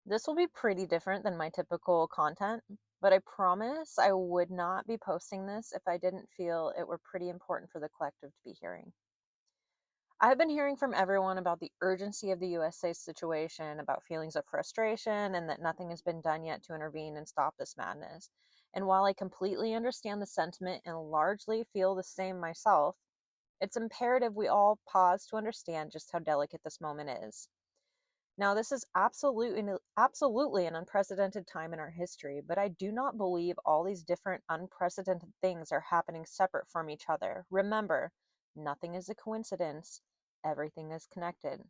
This will be pretty different than my typical content, but I promise I would not be posting this if I didn't feel it were pretty important for the collective to be hearing. I've been hearing from everyone about the urgency of the USA situation, about feelings of frustration, and that nothing has been done yet to intervene and stop this madness. And while I completely understand the sentiment and largely feel the same myself, it's imperative we all pause to understand just how delicate this moment is. Now, this is absolutely an unprecedented time in our history, but I do not believe all these different unprecedented things are happening separate from each other. Remember, nothing is a coincidence, everything is connected.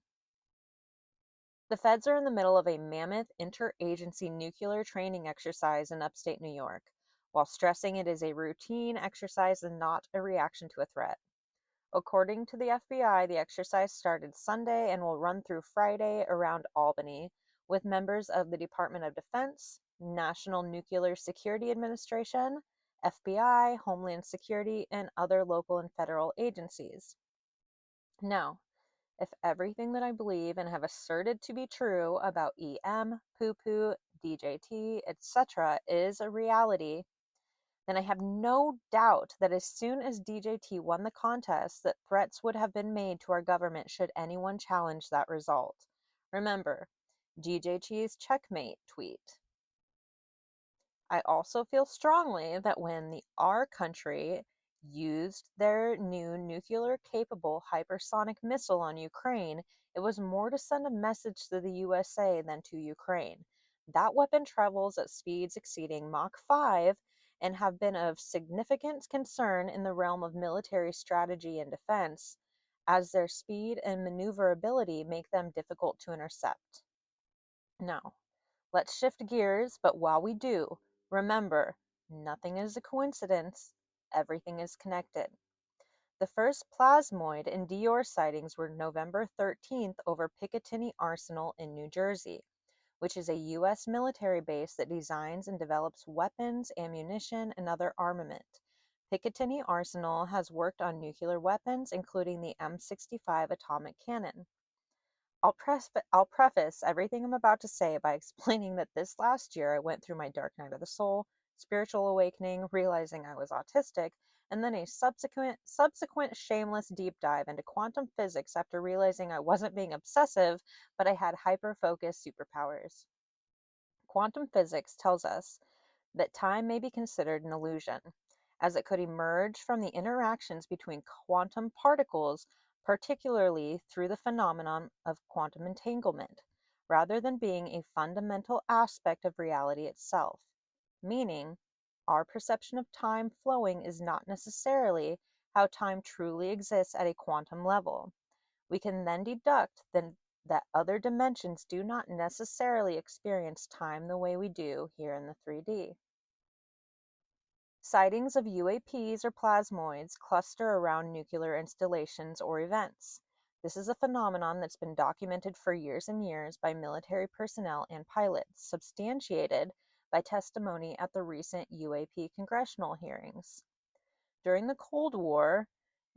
The feds are in the middle of a mammoth interagency nuclear training exercise in upstate New York, while stressing it is a routine exercise and not a reaction to a threat. According to the FBI, the exercise started Sunday and will run through Friday around Albany, with members of the Department of Defense, National Nuclear Security Administration, FBI, Homeland Security, and other local and federal agencies. Now, if everything that I believe and have asserted to be true about EM, poo poo, DJT, etc., is a reality, then I have no doubt that as soon as DJT won the contest, that threats would have been made to our government should anyone challenge that result. Remember, DJT's checkmate tweet. I also feel strongly that when our country used their new nuclear capable hypersonic missile on Ukraine, it was more to send a message to the USA than to Ukraine. That weapon travels at speeds exceeding Mach 5 and have been of significant concern in the realm of military strategy and defense, as their speed and maneuverability make them difficult to intercept. Now, let's shift gears, but while we do, remember, nothing is a coincidence, everything is connected. The first plasmoid and Dior sightings were November 13th over Picatinny Arsenal in New Jersey, which is a U.S. military base that designs and develops weapons, ammunition, and other armament. Picatinny Arsenal has worked on nuclear weapons, including the M65 atomic cannon. I'll preface everything I'm about to say by explaining that this last year I went through my dark night of the soul, spiritual awakening, realizing I was autistic, and then a subsequent shameless deep dive into quantum physics after realizing I wasn't being obsessive, but I had hyper-focused superpowers. Quantum physics tells us that time may be considered an illusion, as it could emerge from the interactions between quantum particles, particularly through the phenomenon of quantum entanglement, rather than being a fundamental aspect of reality itself. Meaning, our perception of time flowing is not necessarily how time truly exists at a quantum level. We can then deduct then that other dimensions do not necessarily experience time the way we do here in the 3D. Sightings of UAPs or plasmoids cluster around nuclear installations or events. This is a phenomenon that's been documented for years and years by military personnel and pilots, substantiated by testimony at the recent UAP congressional hearings. During the Cold War,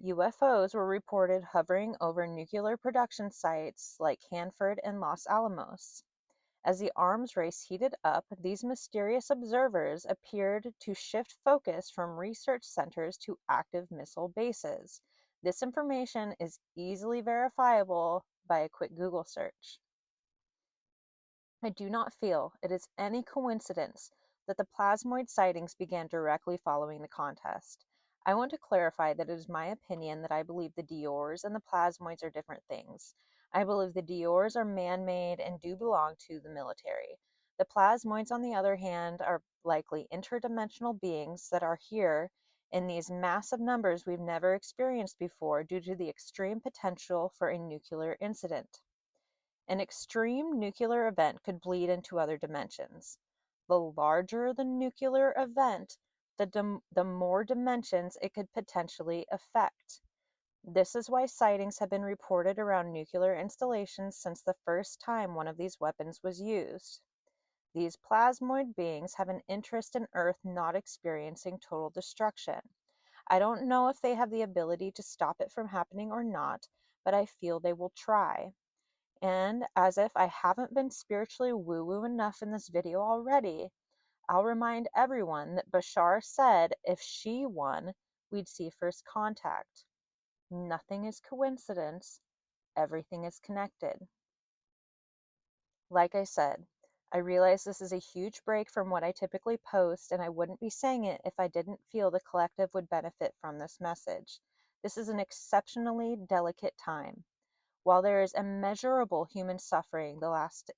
UFOs were reported hovering over nuclear production sites like Hanford and Los Alamos. As the arms race heated up, these mysterious observers appeared to shift focus from research centers to active missile bases. This information is easily verifiable by a quick Google search. I do not feel it is any coincidence that the plasmoid sightings began directly following the contest. I want to clarify that it is my opinion that I believe the Diors and the plasmoids are different things. I believe the Diors are man-made and do belong to the military. The plasmoids, on the other hand, are likely interdimensional beings that are here in these massive numbers we've never experienced before due to the extreme potential for a nuclear incident. An extreme nuclear event could bleed into other dimensions. The larger the nuclear event, the more dimensions it could potentially affect. This is why sightings have been reported around nuclear installations since the first time one of these weapons was used. These plasmoid beings have an interest in Earth not experiencing total destruction. I don't know if they have the ability to stop it from happening or not, but I feel they will try. And as if I haven't been spiritually woo woo enough in this video already, I'll remind everyone that Bashar said if she won, we'd see first contact. Nothing is coincidence, everything is connected. Like I said, I realize this is a huge break from what I typically post, and I wouldn't be saying it if I didn't feel the collective would benefit from this message. This is an exceptionally delicate time. While there is immeasurable human suffering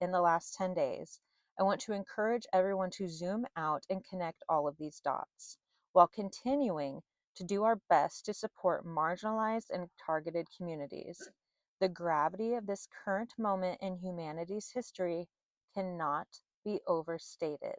in the last 10 days, I want to encourage everyone to zoom out and connect all of these dots, while continuing to do our best to support marginalized and targeted communities. The gravity of this current moment in humanity's history cannot be overstated.